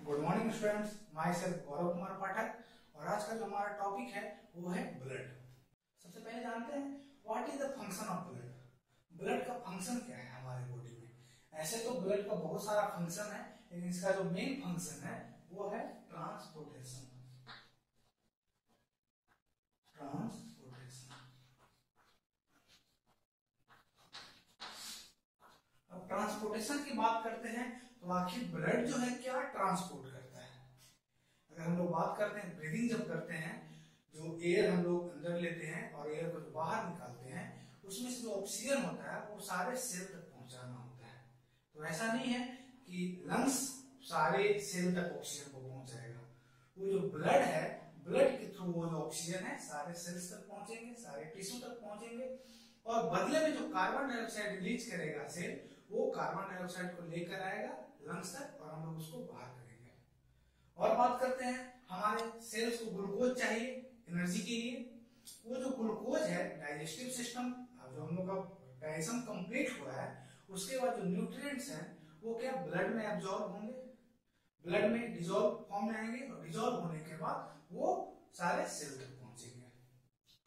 Good morning students, myself Gaurav Kumar Pathak. और आज का जो हमारा टॉपिक है वो है ब्लड। सबसे पहले जानते हैं what is the function of blood. Blood का फंक्शन क्या है हमारे बॉडी में। ऐसे तो ब्लड का बहुत सारा फंक्शन है, लेकिन इसका जो मेन फंक्शन है वो है ट्रांसपोर्टेशन। अब ट्रांसपोर्टेशन की बात करते हैं तो आखिर ब्लड जो है क्या ट्रांसपोर्ट करता है। अगर हम लोग बात करते हैं ब्रीदिंग जब करते हैं, जो एयर हम लोग अंदर लेते हैं और एयर को बाहर निकालते हैं, उसमें से जो ऑक्सीजन होता है वो सारे सेल तक पहुंचाना होता है। तो ऐसा नहीं है कि लंग्स सारे सेल तक ऑक्सीजन को पहुंचाएगा। वो जो ब्लड है, ब्लड के थ्रू वो जो ऑक्सीजन है सारे सेल्स तक पहुंचेंगे, सारे टिश्यू तक पहुंचेंगे, और बदले में जो कार्बन डाइऑक्साइड रिलीज करेगा सेल, वो कार्बन डाइऑक्साइड को लेकर आएगा लंग्स तक और हम लोग उसको बाहर करेंगे। और बात करते हैं हमारे सेल्स को ग्लूकोज चाहिए एनर्जी के लिए। वो जो ग्लूकोज है डाइजेस्टिव सिस्टम, जो हम लोग का डाइजेशन कंप्लीट हुआ है, उसके बाद जो न्यूट्रिएंट्स हैं वो क्या ब्लड में एब्जॉर्ब होंगे, ब्लड में डिजोल्व फॉर्म में आएंगे और डिजोल्व होने के बाद वो सारे सेल तक पहुंचेंगे।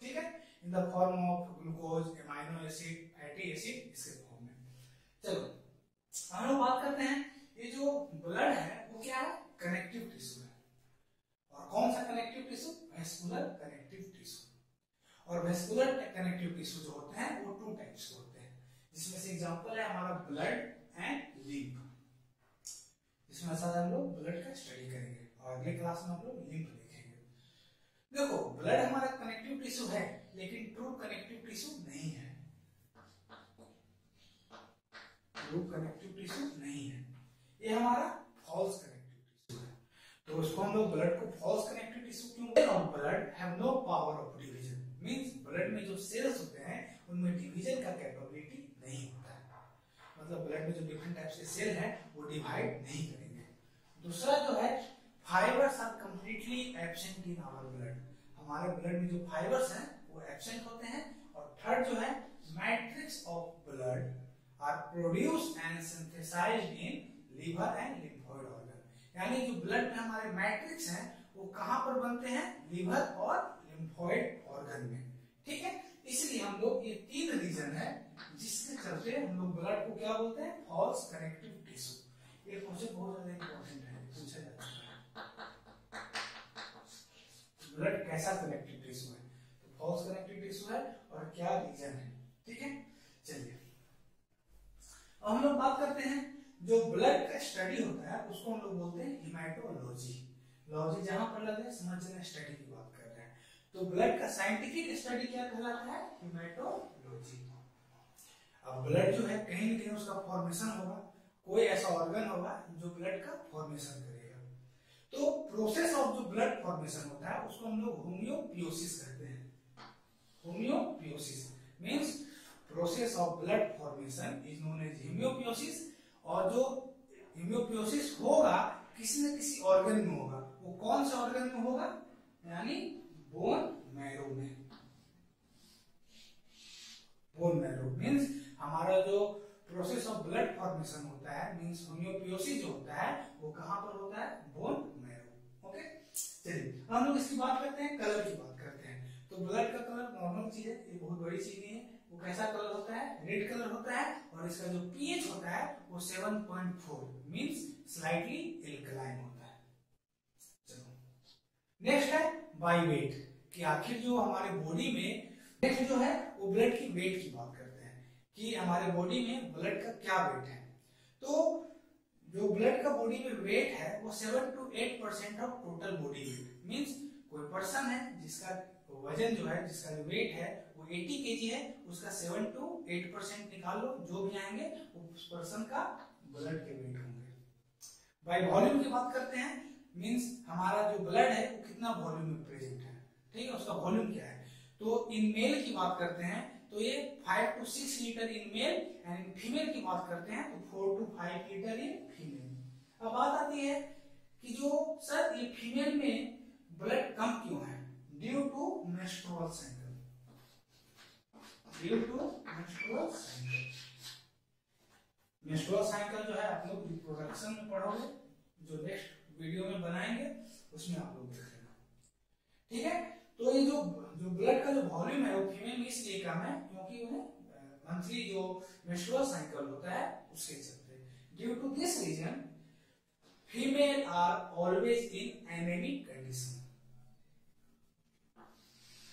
ठीक है, in the form of glucose, amino acid, fatty acid, इसके फॉर्म में। चलो हम लोग बात करते हैं, ये जो ब्लड है वो क्या है, कनेक्टिव टिश्यू है। और कौन सा connective tissue, vascular connective tissue. और वेस्कुलर कनेक्टिव टिश्यू जो होते हैं वो टू टाइप्स के होते हैं, जिसमें से एग्जांपल है हमारा ब्लड एंड लिम्फ। इसमें साथ हम लोग ब्लड का स्टडी करेंगे और अगले क्लास में हम लोग लिम्फ देखेंगे। देखो ब्लड हमारा कनेक्टिव टिश्यू है, लेकिन ट्रू कनेक्टिव टिश्यू नहीं है। ट्रू कनेक्टिव टिश्यू नहीं है, ये हमारा फॉल्स कनेक्टिव टिश्यू है। तो उसको हम लोग ब्लड को फॉल्स कनेक्टिव टिश्यू क्यों। और blood have no power of division, means blood में जो सेल्स होते हैं उनमें डिवीजन का कैपेबिलिटी नहीं होता है। मतलब ब्लड में जो डिफरेंट टाइप्स के सेल हैं वो डिवाइड नहीं करेंगे। दूसरा जो है fibres are completely absent in our blood. हमारे ब्लड में जो फाइबर्स हैं वो एब्सेंट होते हैं। और थर्ड जो है matrix of blood are produced and synthesised in liver and lymphoid organ. यानी जो ब्लड में हमारे मैट्रिक्स हैं वो कहां पर बनते हैं, लिवर और लिम्फोइड ऑर्गन में। ठीक है, इसलिए हम लोग ये तीन रीजन है जिसके चलते हम लोग ब्लड को क्या बोलते हैं, फॉल्स कनेक्टिव टिश्यू। ये क्वेश्चन बहुत ज्यादा इंपॉर्टेंट है, पूछा जाता है ब्लड कैसा कनेक्टिव टिश्यू है। तो फॉल्स कनेक्टिव टिश्यू है और क्या रीजन है। ठीक है, चलिए अब हम लोग बात करते हैं जो ब्लड का स्टडी होता है उसको हम लोग बोलते हैं हिमेटोलॉजी। लॉजी जहां पर लगे समझने, स्टडी की बात कर रहे हैं। तो ब्लड का साइंटिफिक स्टडी क्या कहलाता है, हिमेटोलॉजी। अब ब्लड जो है कहीं न कहीं उसका फॉर्मेशन होगा, कोई ऐसा ऑर्गन होगा जो ब्लड का फॉर्मेशन करेगा। तो प्रोसेस ऑफ जो ब्लड फॉर्मेशन होता है उसको हम लोग होम्योपियोसिस कहते हैं। Hemopoiesis means process of blood formation is known as hemopoiesis. और जो होम्योपियोसिस होगा किसी न किसी ऑर्गन में होगा। वो कौन से ऑर्गन में होगा, यानी बोन मैरो में। बोन मैरो मींस हमारा जो प्रोसेस ऑफ ब्लड फॉर्मेशन होता है, मींस होम्योपियोसिस जो होता है वो कहां पर होता है, बोन मैरो। ओके, चलिए हम लोग इसकी बात करते हैं, कलर की बात करते हैं। तो ब्लड का कलर नॉर्मल चीज है, ये बहुत बड़ी चीज नहीं है। वो कैसा कलर होता है, रेड कलर होता है। और इसका जो पीएच होता है वो 7.4 मींस स्लाइटली एल्कलाइन होता है। चलो नेक्स्ट है बाय वेट, कि आखिर जो हमारे बॉडी में नेक्स्ट जो है वो ब्लड की वेट की बात करते हैं कि हमारे बॉडी में ब्लड का क्या वेट है। तो जो ब्लड का बॉडी में वेट है वो 7 to 8% of total body weight. Means कोई पर्सन है जिसका वजन जो है, जिसका जो वेट है वो 80 kg है, उसका 7 to 8% निकाल लो, जो भी आएंगे उस पर्सन का ब्लड के वेट होंगे। बाय वॉल्यूम की बात करते हैं, मींस हमारा जो ब्लड है वो कितना वॉल्यूम में प्रेजेंट है। ठीक है, उसका वॉल्यूम क्या है। तो इन मेल की बात करते हैं तो ये 5 to 6 litre in male, and in female की बात करते हैं तो 4 to 5 लीटर इन फीमेल। अब बात आती है कि जो सर ये फीमेल में ब्लड कम क्यों है, due to menstrual cycle. Due to menstrual cycle. Menstrual cycle जो है आप लोग रिप्रोडक्शन में पढ़ोगे, जो नेक्स्ट वीडियो में बनाएंगे, उसमें आप लोग देख लेना, ठीक है। तो ये जो ब्लड का जो वॉल्यूम है वो फीमेल में इसलिए कम है क्योंकि उन्हें मंथली जो मेंस्ट्रुअल साइकिल होता है उसके चलते। Due to this reason female are always in anaemic condition,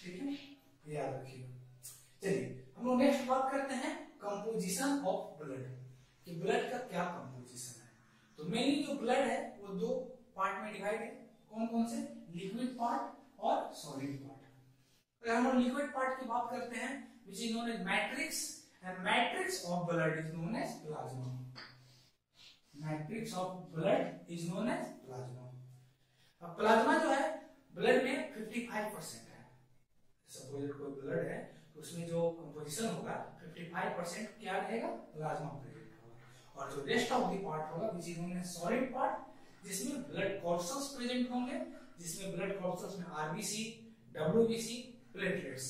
ठीक है, याद रखिएगा। चलिए हम लोग नेक्स्ट बात करते हैं कंपोजिशन ऑफ ब्लड, कि ब्लड का क्या कंपोजिशन है। तो मेनली जो ब्लड है वो दो पार्ट में डिवाइड है, कौन कौन से, लिक्विड पार्ट और सॉलिड पार्ट। अगर हम लोग लिक्विड पार्ट की बात करते हैं which is known as matrix, and matrix of blood is known as plasma. Matrix of blood is known as plasma. अब प्लाज्मा जो है ब्लड में 55% है। सपोज कोई ब्लड है तो उसमें जो कंपोजिशन होगा 55% क्या रहेगा, प्लाज्मा प्रेजेंट होगा, और जो रेस्ट ऑफ द पार्ट होगा which is known as solid part, जिसमें ब्लड कॉर्पसल्स प्रेजेंट होंगे, जिसमें ब्लड कॉर्पसल्स में RBC, WBC, platelets.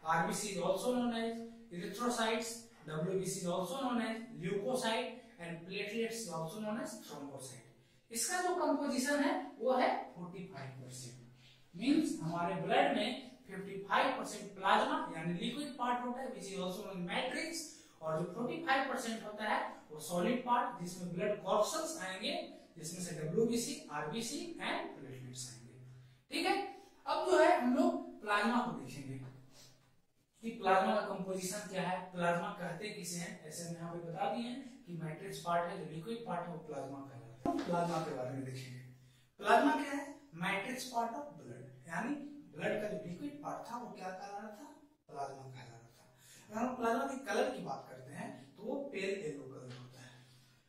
RBC is also known as erythrocytes, WBC is also known as leukocyte, and platelets is also known as thrombocyte. इसका जो composition है वो है 45%। Means हमारे ब्लड में 55% प्लाज्मा यानी लिक्विड पार्ट होता है which is also known as matrix, और जो 45% होता है वो सॉलिड पार्ट जिसमें ब्लड कॉर्पसल्स आएंगे, जिसमें से WBC, RBC एंड प्लेटलेट्स आएंगे, ठीक है। अब जो है हम लोग प्लाज्मा को देखेंगे कि प्लाज्मा का कंपोजिशन क्या है, प्लाज्मा कहते किसे हैं। ऐसे में यहाँ पे बता दिए हैं कि मैट्रिक्स पार्ट है, जो लिक्विड पार्ट है वो प्लाज्मा कहलाता है। प्लाज्मा के बारे में देखेंगे। प्लाज्मा क्या है, मैट्रिक्स पार्ट ऑफ ब्लड, यानी ब्लड का जो लिक्विड पार्ट था वो क्या कहला रहा था, प्लाज्मा कहला रहा था। अगर हम प्लाज्मा के कलर की बात करते हैं तो वो पेल येलो कलर होता है।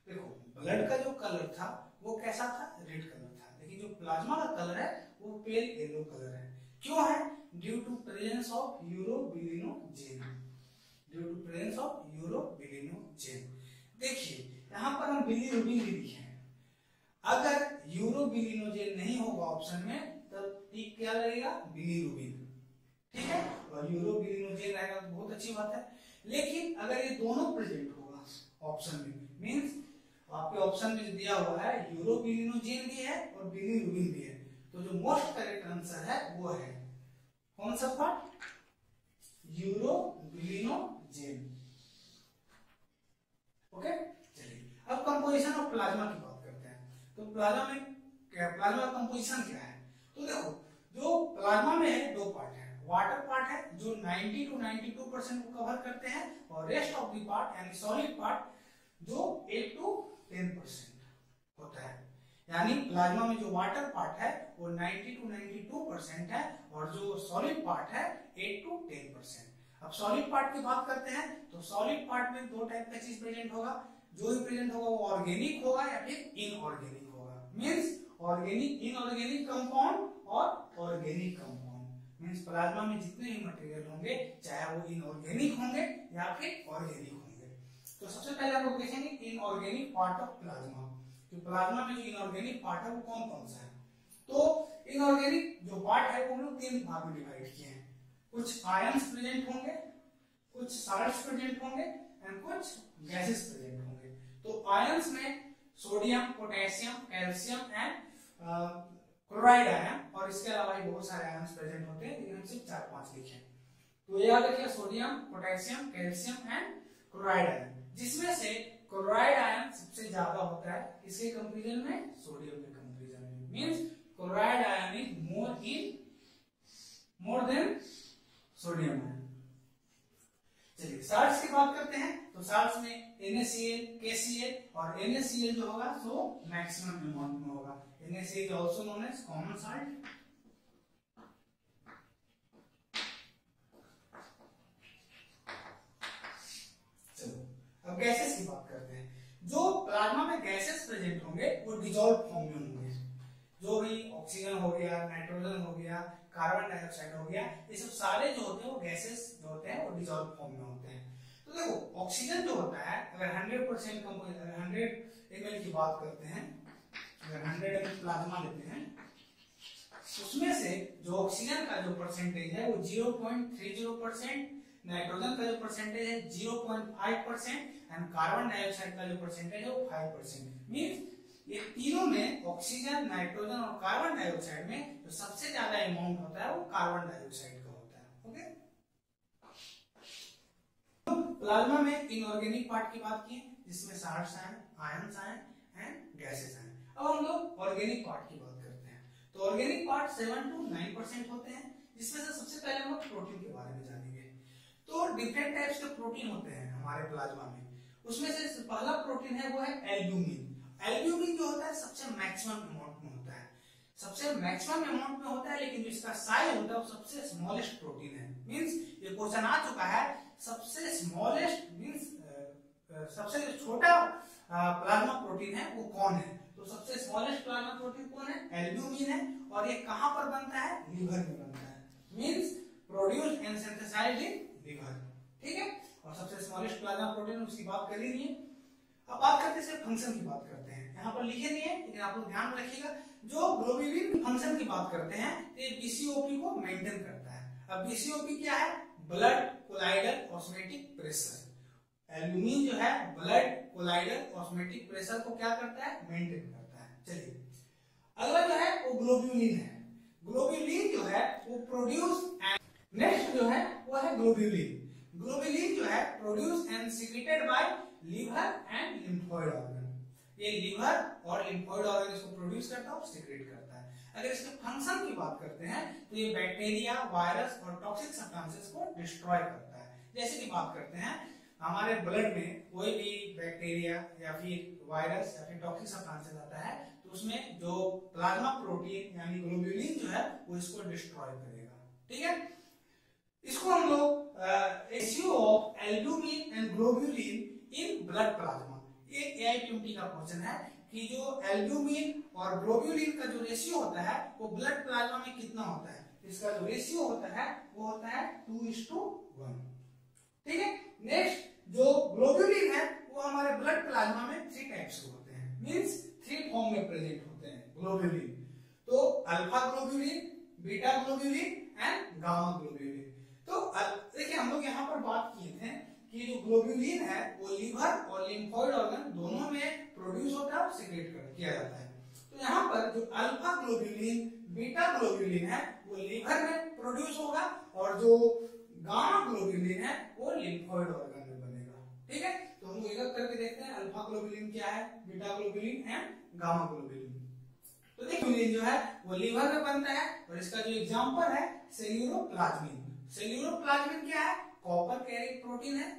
देखो ब्लड का जो कलर था वो कैसा था, रेड कलर था, लेकिन जो प्लाज्मा का कलर है वो पेल येलो कलर है। क्यों है, due to presence of urobilinogen, due to presence of urobilinogen. देखिए यहाँ पर हम बिलीरुबिन भी लिखे हैं, अगर यूरोबिलिनोजेन नहीं होगा ऑप्शन में तब टिक क्या लगेगा, बिलीरुबिन, ठीक है, और यूरोबिलिनोजेन रहेगा तो बहुत अच्छी बात है। लेकिन अगर ये दोनों प्रेजेंट होगा ऑप्शन में, मींस आपके ऑप्शन में जो दिया हुआ है यूरोबिलिनोजेन भी है और बिलीरुबिन भी है, तो जो मोस्ट करेक्ट आंसर है वो है कौन सा पार्ट, यूरोबिलिनोजेन, ओके। चलिए अब कंपोजिशन ऑफ प्लाज्मा की बात करते हैं। तो प्लाज्मा में प्लाज्मा का कंपोजिशन क्या है, तो देखो जो प्लाज्मा में है दो पार्ट है, वाटर पार्ट है जो 90 to 92% को कवर करते हैं, और रेस्ट ऑफ द पार्ट यानी सॉलिड पार्ट जो 8 to 10% होता है। यानी प्लाज्मा में जो वाटर पार्ट है वो 90 to 92% है, और जो सॉलिड पार्ट है 8 to 10%। अब सॉलिड पार्ट की बात करते हैं तो सॉलिड पार्ट में दो टाइप का चीज प्रेजेंट होगा, जो भी प्रेजेंट होगा वो ऑर्गेनिक होगा या फिर इनऑर्गेनिक होगा। मींस ऑर्गेनिक, इनऑर्गेनिक कंपाउंड और ऑर्गेनिक कंपाउंड। मींस प्लाज्मा में जितने भी मटेरियल होंगे चाहे वो इनऑर्गेनिक होंगे या फिर ऑर्गेनिक होंगे। तो सबसे पहले हम लोग देखेंगे इनऑर्गेनिक पार्ट ऑफ प्लाज्मा। तो प्लाज्मा में जो इनऑर्गेनिक पार्ट है वो कौन कौन सा है, तो इनऑर्गेनिक जो पार्ट है वो हम लोग तीन भाग में डिवाइड किए हैं। कुछ आयंस प्रेजेंट होंगे, कुछ साल्ट्स प्रेजेंट होंगे एंड कुछ गैसेस प्रेजेंट होंगे। तो आयंस में sodium, potassium, calcium and chloride ion, और इसके अलावा भी बहुत सारे आयंस प्रेजेंट होते हैं, लेकिन हम सिर्फ 4-5 लिखे। तो याद रखिए sodium, potassium, calcium and chloride ion, जिसमें से क्लोराइड आयन सबसे ज्यादा होता है इसके कंपैरिजन में, सोडियम के कंपैरिजन में। Means chloride ion is more than sodium ion. चलिए साल्ट्स की बात करते हैं। तो साल्ट्स में NaCl, KCl, और NaCl जो होगा सो मैक्सिमम अमाउंट में होगा। NaCl is also known as common salt। चलो अब गैसेस की बात करते हैं। जो प्लाज्मा में गैसेस प्रेजेंट होंगे वो डिसॉल्व फॉर्म में होंगे। जो भी ऑक्सीजन हो गया, नाइट्रोजन हो गया, कार्बन डाइऑक्साइड हो गया, ये सब सारे जो होते हैं वो गैसेस जो होते हैं वो डिसॉल्व फॉर्म में होते हैं। तो देखो ऑक्सीजन जो होता है अगर 100% 100 ml की बात करते हैं, अगर 100 ml प्लाज्मा लेते हैं उसमें से जो ऑक्सीजन का जो परसेंटेज है वो 0.30%, नाइट्रोजन का जो परसेंटेज है 0.5% एंड कार्बन डाइऑक्साइड का जो परसेंटेज है वो 5%। मींस ये तीनों में ऑक्सीजन, नाइट्रोजन और कार्बन डाइऑक्साइड में जो सबसे ज्यादा अमाउंट होता है वो कार्बन डाइऑक्साइड का होता है। ओके, प्लाज्मा में इनऑर्गेनिक पार्ट की बात की जिसमें salts ion, ions ion and gases ion. अब हम लोग ऑर्गेनिक पार्ट की बात करते हैं। तो ऑर्गेनिक पार्ट 7 to 9% होते हैं, जिसमें से सबसे पहले हम लोग प्रोटीन के बारे में जानेंगे। तो डिफरेंट टाइप्स के प्रोटीन होते हैं हमारे प्लाज्मा में। उसमें से पहला प्रोटीन है वो है एल्ब्यूमिन। एल्ब्यूमिन जो होता है सबसे मैक्सिमम अमाउंट में होता है, सबसे मैक्सिमम अमाउंट में होता है, लेकिन जो इसका साइज होता है वो सबसे स्मॉलेस्ट प्रोटीन है। मींस ये क्वेश्चन आ चुका है, सबसे स्मॉलेस्ट मींस सबसे छोटा प्लाज्मा प्रोटीन है वो कौन है। तो सबसे स्मॉलेस्ट प्लाज्मा प्रोटीन कौन है? एल्ब्यूमिन है। और ये कहां पर बनता है? लीवर में बनता है। Means produced and synthesised in liver. ठीक है, और सबसे स्मॉलेस्ट प्लाज्मा प्रोटीन उसकी बात कर ही नहीं है। अब बात करते हैं फंक्शन की बात करते हैं। यहाँ पर लिखे नहीं है लेकिन आप लोग ध्यान में रखिएगा, जो ग्लोब्यूलिन फंक्शन की बात करते हैं तो ये बीसीओपी को मेंटेन करता है। अब बीसीओपी क्या है? Blood colloidal osmotic pressure. Albumin जो है ब्लड कोलाइडल ऑस्मोटिक प्रेशर को क्या करता है? मेंटेन करता है। चलिए, अगला जो है वो ग्लोब्यूलिन है। ग्लोब्यूलिन जो है वो प्रोड्यूस एंड नेक्स्ट जो है वो है ग्लोब्यूलिन। ग्लोब्यूलिन जो है produce and secreted by liver and lymphoid organ. ये लीवर और लिम्फोइड ऑर्गन इसको प्रोड्यूस करता है और सीक्रेट करता है। अगर इसके फंक्शन की बात करते हैं तो ये बैक्टीरिया, वायरस और टॉक्सिक सब्सटेंसेस को डिस्ट्रॉय करता है। जैसे कि बात करते हैं हमारे ब्लड में कोई भी बैक्टीरिया या फिर वायरस या फिर टॉक्सिक सब्सटेंसेस आता है तो उसमें जो प्लाज्मा प्रोटीन यानी ग्लोब्यूलिन जो है वो इसको डिस्ट्रॉय करेगा। ठीक है, इसको हम लोग ratio of albumin and globulin in blood plasma, ये AIMT का क्वेश्चन है कि जो एल्ब्यूमिन और ग्लोब्यूलिन का जो रेशियो होता है वो ब्लड प्लाज्मा में कितना होता है। इसका जो रेशियो होता है वो होता है 2:1। ठीक है, नेक्स्ट जो ग्लोब्यूलिन है वो हमारे ब्लड प्लाज्मा में 3 टाइप्स के होते हैं। मींस 3 फॉर्म में प्रेजेंट होते हैं ग्लोब्यूलिन। तो alpha globulin, beta globulin and gamma globulin. तो देखिए हम लोग यहाँ पर बात किए थे कि जो ग्लोब्यूलिन है वो लीवर और लिम्फोइड ऑर्गन दोनों में प्रोड्यूस होता है और सीक्रेट किया जाता है। तो यहाँ पर जो अल्फा ग्लोब्यूलिन, बीटा ग्लोब्यूलिन है वो लीवर में प्रोड्यूस होगा और जो गामा ग्लोब्यूलिन है वो लिम्फोइड ऑर्गन में बनेगा। ठीक है, तो हम लोग एक करके देखते हैं अल्फा ग्लोब्यूलिन क्या है, beta globulin and gamma globulin. तो देखिए जो है वो लीवर में बनता है और इसका जो एग्जांपल है सेल्यूलोप्लाज्मिन। सेल्यूलोप्लाज्मिन क्या है? कॉपर कैरिंग प्रोटीन है।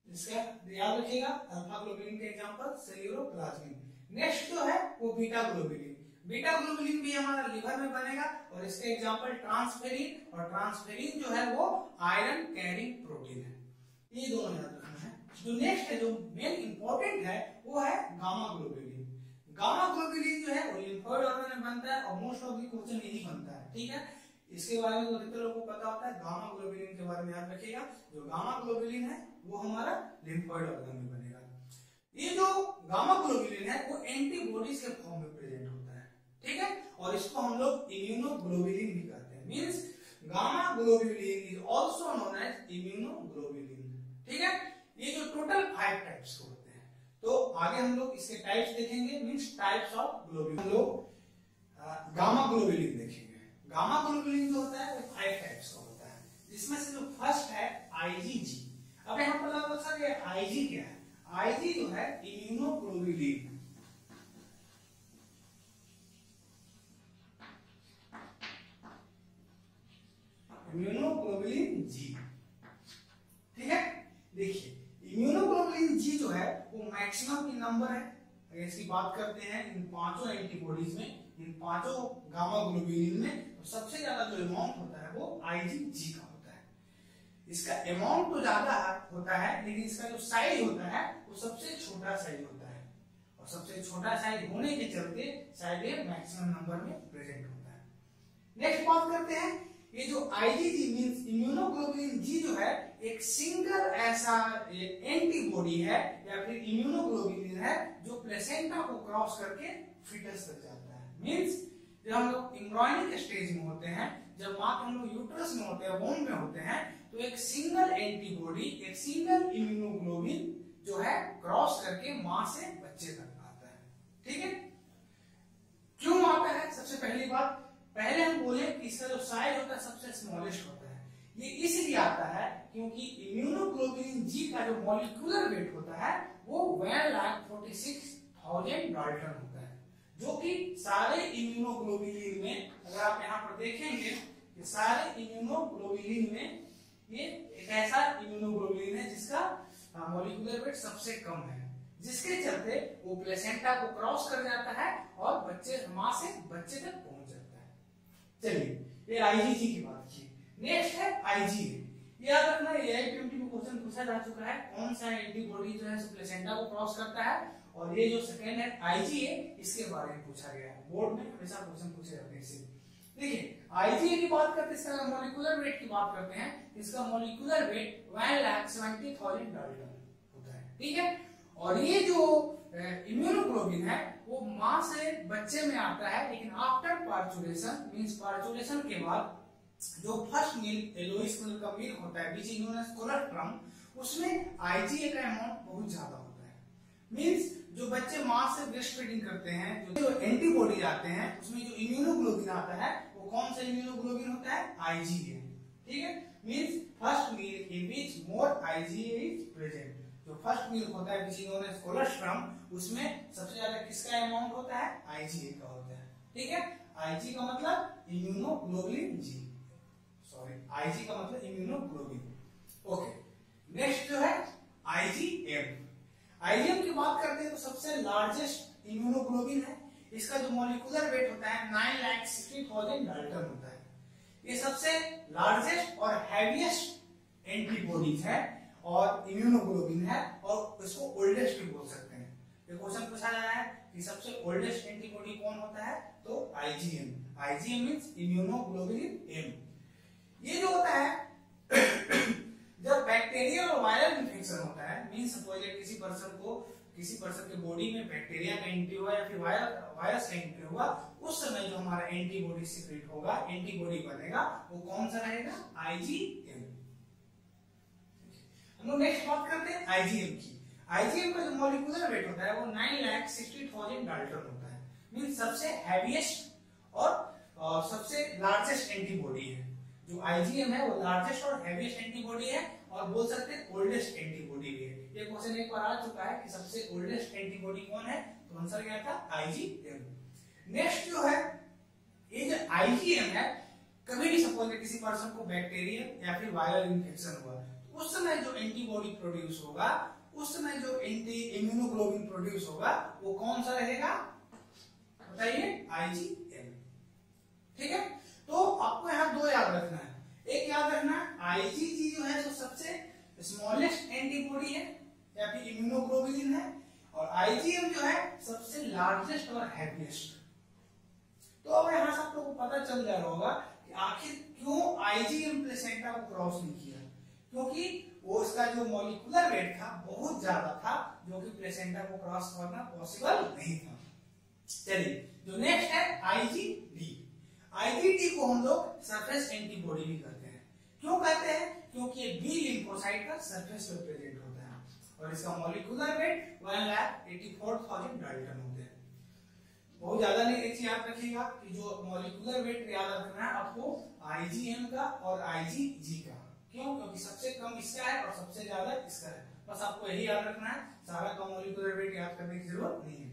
इसका याद रखिएगा, अल्फा ग्लोब्यूलिन का एग्जांपल सेल्यूलोप्लाज्मिन। नेक्स्ट जो है वो बीटा ग्लोब्यूलिन। बीटा ग्लोब्यूलिन भी हमारा लीवर में बनेगा और इसका एग्जांपल ट्रांसफेरिन, और ट्रांसफेरिन जो है वो आयरन कैरिंग प्रोटीन है। ये दोनों याद रखना है। जो नेक्स्ट है जो मेन इंपॉर्टेंट है वो है गामा ग्लोब्यूलिन। गामा ग्लोब्यूलिन जो है वो लिम्फोइड ऑर्गन में बनता है और मोस्ट ऑफ द क्वेश्चन यही बनता है। ठीक है, इसके बारे में अधिकतर लोगों को पता होता है। गामा ग्लोब्यूलिन के बारे में याद रखिएगा, जो गामा ग्लोब्यूलिन है वो हमारा लिम्फोइड ऑर्गन में बनेगा। ये जो गामा ग्लोब्यूलिन है वो एंटीबॉडीज के फॉर्म में प्रेजेंट होता है। ठीक है, और इसको हम लोग इम्यूनोग्लोबुलिन भी कहते हैं। Means gamma globulin is also known as immunoglobulin. ठीक है, ये जो टोटल 5 टाइप्स के होते हैं। तो आगे हम लोग इसके टाइप्स देखेंगे, मींस टाइप्स ऑफ ग्लोब्यूलिन। हम लोग गामा ग्लोब्यूलिन देखेंगे। गामा ग्लोब्यूलिन जो होता है वो 5 टाइप्स का होता है, जिसमें से जो फर्स्ट है IgG। अब यहाँ पर लगा सर ये IG क्या है? IG जो है इम्यूनोग्लोबुलिन। Immunoglobulin G। ठीक है, देखिए इम्यूनोग्लोबुलिन G जो है वो मैक्सिमम इन नंबर है। अगर इसकी बात करते हैं इन पांचों एंटीबॉडीज में, इन पांचों गामा ग्लोब्यूलिन में सबसे ज्यादा जो अमाउंट होता है वो IgG का होता है। इसका अमाउंट तो ज्यादा होता है लेकिन इसका जो साइज होता है वो सबसे छोटा साइज होता है, और सबसे छोटा साइज होने के चलते शायद ये मैक्सिमम नंबर में प्रेजेंट होता है। नेक्स्ट बात करते हैं, ये जो IgG मींस इम्यूनोग्लोबुलिन G जो है एक सिंगल ऐसा एंटीबॉडी है या फिर इम्यूनोग्लोबुलिन है जो प्लेसेंटा को क्रॉस करके फिटस तक जाता है। मींस जब हम लोग एम्ब्रियोनिक स्टेज में होते हैं, जब मां हम लोग यूट्रस में होते हैं, वोम में होते हैं, तो एक सिंगल एंटीबॉडी, एक सिंगल इम्यूनोग्लोबुलिन जो है क्रॉस करके मां से बच्चे तक आता है। ठीक है, साइज होता है सबसे स्मॉलेस्ट होता है। ये इसलिए आता है क्योंकि इम्यूनोग्लोबुलिन जी का जो मॉलिक्यूलर वेट होता है वो 1,46,000 डाल्टन होता है, जो कि सारे इम्यूनोग्लोबुलिन में, अगर आप यहाँ पर देखेंगे कि सारे इम्यूनोग्लोबुलिन में ये एक ऐसा इम्यूनोग्लोबुलिन है जिसका मॉलिक्यूलर वेट सबसे कम है, जिसके चलते वो प्लेसेंटा को क्रॉस कर जाता है और मां से बच्चे तक पहुंच जाता है। चलिए ये आईजीजी की बात की। नेक्स्ट है आईजीए। याद रखना एआईपीएमटी में क्वेश्चन पूछा जा चुका है, कौन सा एंटीबॉडी जो है प्लेसेंटा को क्रॉस करता है, और ये जो सेकेंड है आईजीए, इसके बारे में पूछा गया है। बोर्ड में हमेशा क्वेश्चन पूछे जाते हैं इससे। देखिए आईजीए की बात करते हैं, इसका मॉलिक्यूलर वेट की बात करते हैं, इसका मॉलिक्यूलर वेट 1,70,000 डाल्टन होता है, ठीक है। और ये जो इम्यूनोग्लोबुलिन है वो मां से बच्चे में आता है, लेकिन आफ्टर पार्चुलेशन मींस पार्चुलेशन के बाद जो फर्स्ट मिल्क येलोइश कलर का मिल्क होता है which is known as colostrum, उसमें आईजीए का अमाउंट बहुत ज्यादा होता है। मींस जो बच्चे मां से ब्रेस्ट फीडिंग करते हैं, जो एंटीबॉडी आते हैं, उसमें जो इम्यूनोग्लोबुलिन आता है वो कौन सा इम्यूनोग्लोबुलिन होता है, आईजीए, ठीक है। Means first milk in which more IgA is present. जो फर्स्ट मिल्क होता है which is known as colostrum, उसमें सबसे ज्यादा किसका अमाउंट होता है, आईजीए का होता है, ठीक है। आईजी का मतलब इम्यूनोग्लोबुलिन जी, सॉरी आईजी का मतलब इम्यूनोग्लोबुलिन। ओके, नेक्स्ट जो है आईजीएम। आईजीएम की बात करते हैं तो सबसे लार्जेस्ट इम्यूनोग्लोबुलिन है, इसका जो मॉलिक्यूलर वेट होता है 9,60,000 डाल्टन होता है। ये सबसे लार्जेस्ट और हैवीएस्ट एंटीबॉडीज है और इम्यूनोग्लोबुलिन है, और इसको ओल्डेस्ट भी बोल सकते हैं। ये क्वेश्चन पूछा गया है कि सबसे ओल्डेस्ट एंटीबॉडी कौन होता है, तो IgM. IgM means immunoglobulin M. ये जो होता है जब बैक्टीरियल और वायरल इन्फेक्शन होता है, मींस सपोज किसी पर्सन के बॉडी में बैक्टीरिया का एंट्री हुआ या फिर वायरस का एंट्री हुआ, उस समय जो हमारा एंटीबॉडी सीक्रेट होगा, एंटीबॉडी बनेगा, वो कौन सा रहेगा, आईजीएम। हम लोग नेक्स्ट बात करते हैं आईजीएम की। आईजीएम का जो मॉलिक्यूलर वेट होता है वो 9,60,000 डाल्टन होता है। मींस सबसे हैवीएस्ट और सबसे लार्जेस्ट एंटीबॉडी है। जो आईजीएम है वो लार्जेस्ट और हैवीएस्ट एंटीबॉडी है, और बोल सकते हैं ओल्डेस्ट एंटीबॉडी भी है। ये क्वेश्चन एक बार आ चुका है कि सबसे ओल्डेस्ट एंटीबॉडी कौन है, तो आंसर क्या था, आईजीएम। नेक्स्ट जो है ये जो आईजीएम है, कभी भी सपोज किसी पर्सन को बैक्टीरिया या फिर वायरल इन्फेक्शन हुआ, उस समय जो एंटीबॉडी प्रोड्यूस होगा, उस समय जो एंटी इम्यूनोग्लोबुलिन प्रोड्यूस होगा, वो कौन सा रहेगा, बताइए, आईजीएम, ठीक है। तो आपको यहाँ दो याद रखना है। एक याद रखना आईजीजी जो है तो सबसे स्मॉलेस्ट एंटीबॉडी है या फिर इम्यूनोग्लोबुलिन है, और आईजीएम जो है सबसे लार्जेस्ट और हैवीएस्ट। तो अब यहाँ से आप लोगों को पता चल जा रहा होगा कि आखिर क्यों आईजीएम प्लेसेंटा को क्रॉस नहीं किया, क्योंकि वो उसका जो मॉलिक्यूलर वेट था बहुत ज्यादा था, जो कि प्लेसेंटा को क्रॉस करना पॉसिबल नहीं था। चलिए जो नेक्स्ट है आईजीडी। आईजीडी को हम लोग सरफेस एंटीबॉडी भी कहते हैं। क्यों कहते हैं, क्योंकि ये बी लिम्फोसाइट का सरफेस पे प्रेजेंट होता है, और इसका मॉलिक्यूलर वेट 1,84,000 डाल्टन होते हैं। बहुत ज्यादा नहीं, एक चीज याद रखिएगा कि जो मॉलिक्यूलर वेट याद रखना है आपको आईजीएम का और आईजीजी का। क्यों, क्योंकि सबसे कम इसका है और सबसे ज्यादा इसका है, बस आपको यही याद रखना है, सारा का मॉलिक्यूलर वेट याद करने की जरूरत नहीं है।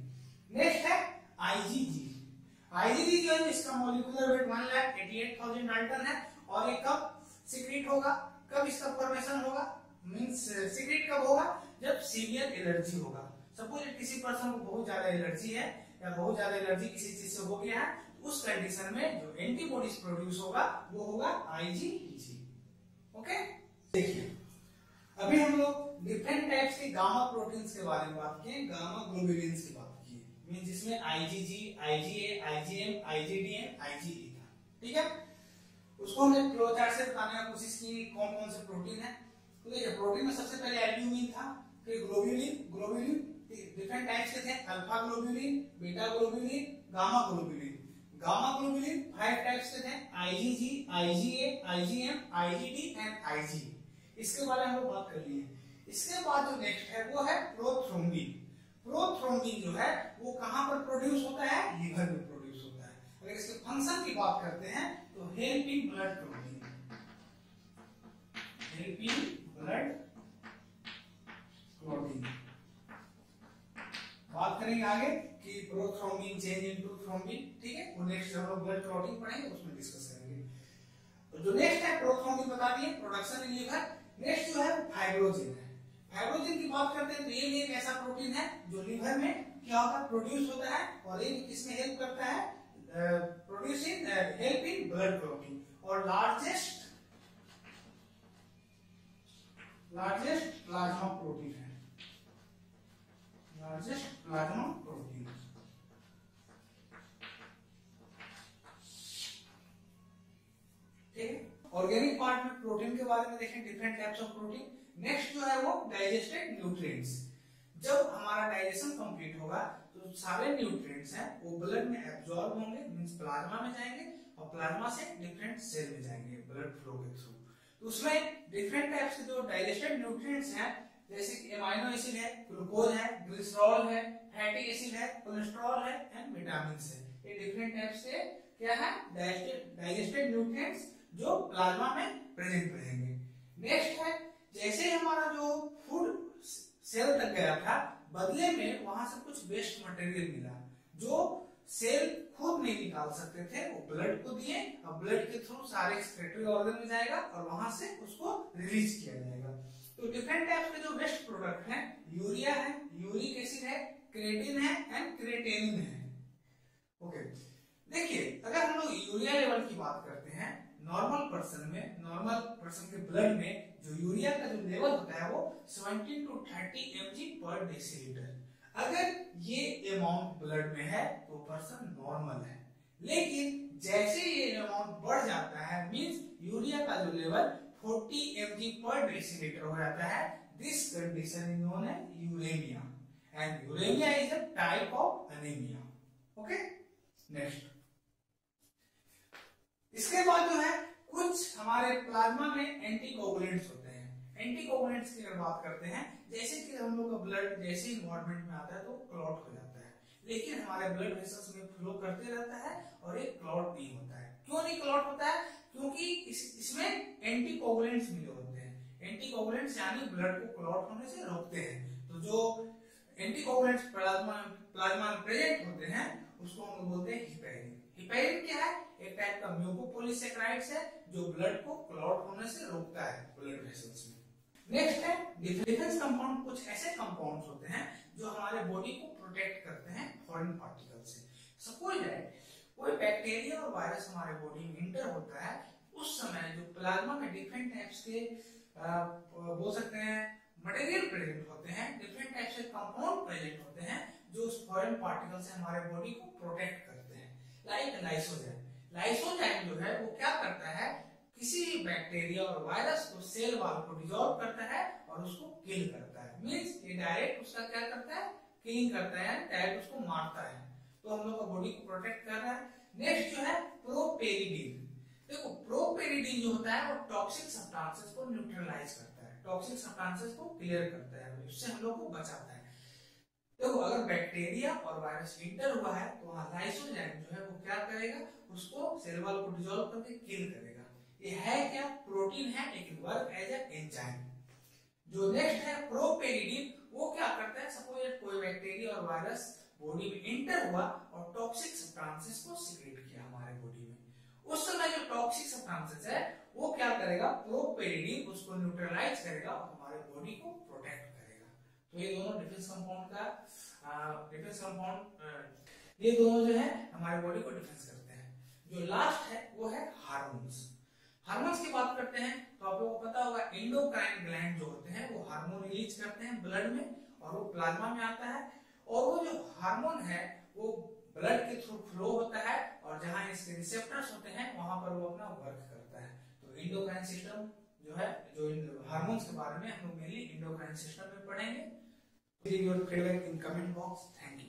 नेक्स्ट है आईजीजी। आईजीजी जो है इसका मॉलिक्यूलर वेट 1,88,000 डाल्टन है, और ये कब सीक्रेट होगा, कब इसका फॉर्मेशन होगा, मींस सीक्रेट कब होगा, जब सीवियर एलर्जी होगा। सपोज किसी पर्सन को बहुत ज्यादा एलर्जी है या बहुत ज्यादा एलर्जी किसी चीज से हो गया है, उस कंडीशन में जो एंटीबॉडीज प्रोड्यूस होगा वो होगा आईजीजी। ओके, देखिए अभी हम लोग डिफरेंट टाइप्स के गामा प्रोटीन्स के बारे में बात किए, गामा ग्लोबुलिन्स की बात की, मींस जिसमें आईजीजी, आईजीए, आईजीएम, आईजीडीएम, आईजीई था, ठीक है। उसको हमने फ्लो चार्ट से बताने की कोशिश की कौन कौन से प्रोटीन है। तो देखिए प्रोटीन में सबसे पहले एल्ब्यूमिन था, फिर ग्लोबुलिन डिफरेंट टाइप्स के थे, alpha globulin, beta globulin, gamma globulin. Gamma globulin 5 types के थे, IgG, IgA, IgM, IgD and IG. इसके बारे में हम लोग बात कर लिए। इसके बाद जो नेक्स्ट है वो है प्रोथ्रोम्बिन। प्रोथ्रोम्बिन जो है वो कहां पर प्रोड्यूस होता है, लीवर में प्रोड्यूस होता है। अगर इसके फंक्शन की बात करते हैं तो help in blood clotting, help in blood clotting. बात करेंगे आगे कि प्रोथ्रोम्बिन चेंज इनटू थ्रोम्बिन, ठीक है, वो नेक्स्ट जब हम ब्लड क्लॉटिंग पढ़ेंगे उसमें डिस्कस करेंगे। तो जो नेक्स्ट है प्रोथ्रोम्बिन बता दिए, प्रोडक्शन इन लिवर। नेक्स्ट जो है फाइब्रोजिन है। फाइब्रोजिन की बात करते हैं तो ये भी एक ऐसा प्रोटीन है जो लिवर में क्या होता है, प्रोड्यूस होता है, और ये किसमें हेल्प करता है, produce in help in blood clotting. और लार्जेस्ट प्लाज्मा प्रोटीन है, लार्जेस्ट प्लाज्मा प्रोटीन। ठीक है, ऑर्गेनिक पार्ट में प्रोटीन के बारे में देखें, different types of protein. Next जो है वो डाइजेस्टेड न्यूट्रिएंट्स। जब हमारा डाइजेशन कंप्लीट होगा तो सारे न्यूट्रिएंट्स हैं वो ब्लड में एब्जॉर्ब होंगे, मींस प्लाज्मा में जाएंगे, और प्लाज्मा से डिफरेंट सेल में जाएंगे ब्लड फ्लो के थ्रू। तो उसमें डिफरेंट टाइप्स के जो डाइजेस्टेड न्यूट्रिएंट्स हैं, जैसे कि एमाइनो एसिड है, ग्लूकोज है, ग्लिसरॉल है, फैटी एसिड है, कोलेस्ट्रॉल है एंड विटामिन है। ये डिफरेंट टाइप्स के क्या है, डाइजेस्टेड न्यूट्रिएंट्स जो प्लाज्मा में प्रेजेंट रहेंगे। नेक्स्ट है, जैसे हमारा जो फूड सेल तक गया था, बदले में वहां से कुछ वेस्ट मटेरियल मिला जो सेल खुद नहीं निकाल सकते थे, वो ब्लड को दिए, और ब्लड के थ्रू सारे एक्सक्रीटरी ऑर्गन में जाएगा और वहां से उसको रिलीज किया जाएगा। तो डिफरेंट टाइप्स के जो वेस्ट प्रोडक्ट हैं, यूरिया है, यूरिक एसिड है, क्रेटिन है एंड क्रेटेनिन है। ओके, देखिए अगर हम लोग यूरिया लेवल की बात करते हैं, नॉर्मल पर्सन के ब्लड में जो यूरिया का जो लेवल होता है वो 17 to 30 mg पर डेसीलीटर। अगर ये अमाउंट ब्लड में है तो पर्सन नॉर्मल है, लेकिन जैसे ये अमाउंट बढ़ जाता है, मींस यूरिया का जो लेवल 40 mg पर डेसीलीटर हो जाता है, this condition is known as uraemia, and uraemia is a type of anaemia. Okay, next इसके बाद जो है कुछ हमारे प्लाज्मा में एंटीकोगुलेंट्स होते हैं। एंटीकोगुलेंट्स की अगर बात करते हैं, जैसे कि हम लोग का ब्लड जैसे इन्वायरमेंट में आता है तो क्लॉट हो जाता है, लेकिन हमारे ब्लड वेसल्स में फ्लो करते रहता है और ये क्लॉट नहीं होता है। क्यों नहीं क्लॉट होता है? क्योंकि इसमें एंटीकोगुलेंट्स मिले होते हैं। एंटीकोगुलेंट्स यानी ब्लड को क्लॉट होने से रोकते हैं। तो जो एंटीकोगुलेंट्स प्लाज्मा में प्रेजेंट होते हैं उसको हम लोग बोलते हैं हिपैरिन। हिपैरिन क्या है? एक टाइप का म्यूकोपॉलीसैकेराइड्स है जो ब्लड को क्लॉट होने से रोकता है ब्लड वेसल्स में। नेक्स्ट है डिफेंस कंपाउंड। कुछ ऐसे कंपाउंड्स होते हैं जो हमारे बॉडी को प्रोटेक्ट करते हैं फॉरेन पार्टिकल से। सपोज दैट कोई बैक्टीरिया और वायरस हमारे बॉडी में इंटर होता है, उस समय जो प्लाज्मा में डिफरेंट टाइप्स के बोल सकते हैं मटेरियल प्रेजेंट होते हैं, डिफरेंट टाइप्स के कंपाउंड प्रेजेंट होते हैं जो उस फॉरेन पार्टिकल से हमारे बॉडी को प्रोटेक्ट करते हैं। Like lysozyme. लाइसोजाइम जो है वो क्या करता है, किसी भी बैक्टीरिया और वायरस को सेल वॉल को डिसॉल्व करता है और उसको किल करता है। मींस ये डायरेक्ट उसका क्या करता है, किलिंग करता है, डायरेक्ट उसको मारता है। तो हम लोग का बॉडी को प्रोटेक्ट कर रहा है। नेक्स्ट जो है प्रोपेरिडीन। देखो प्रोपेरिडीन जो होता है वो टॉक्सिक सब्सटेंसेस को न्यूट्रलाइज करता है, टॉक्सिक सब्सटेंसेस को क्लियर करता है, इससे हम लोग को बचाता है। देखो अगर बैक्टीरिया और वायरस इंटर हुआ है तो वहां लाइसोजाइम जो है वो क्या करेगा, उसको सेल वॉल को डिसॉल्व करके किल करेगा। ये है क्या, प्रोटीन है लेकिन वर्क एज ए एंजाइम। जो नेक्स्ट है प्रोपेरिडीन, वो क्या करता है, सपोज कोई बैक्टीरिया और वायरस बॉडी में इंटर हुआ और टॉक्सिक सब्सटेंसेस को सीक्रेट किया हमारे बॉडी में, उस समय जो टॉक्सिक सब्सटेंसेस है वो क्या करेगा, प्रोपेरिडीन उसको न्यूट्रलाइज करेगा और हमारे बॉडी को प्रोटेक्ट करेगा। तो ये दोनों डिफेंस कंपाउंड ये दोनों जो है हमारे बॉडी को डिफेंस करते हैं। जो लास्ट है वो है हार्मोन्स। हार्मोन्स की बात करते हैं तो आप लोगों को पता होगा एंडोक्राइन ग्लैंड जो होते हैं वो हार्मोन रिलीज करते हैं ब्लड में और वो प्लाज्मा में आता है, और वो जो हार्मोन है वो ब्लड के थ्रू फ्लो होता है और जहां इसके रिसेप्टर्स होते हैं वहां पर वो अपना वर्क करता है। तो एंडोक्राइन सिस्टम जो है, जो हार्मोन्स के बारे में हम लोग मेनली एंडोक्राइन सिस्टम में पढ़ेंगे। Leave your feedback in comment box. Thank you.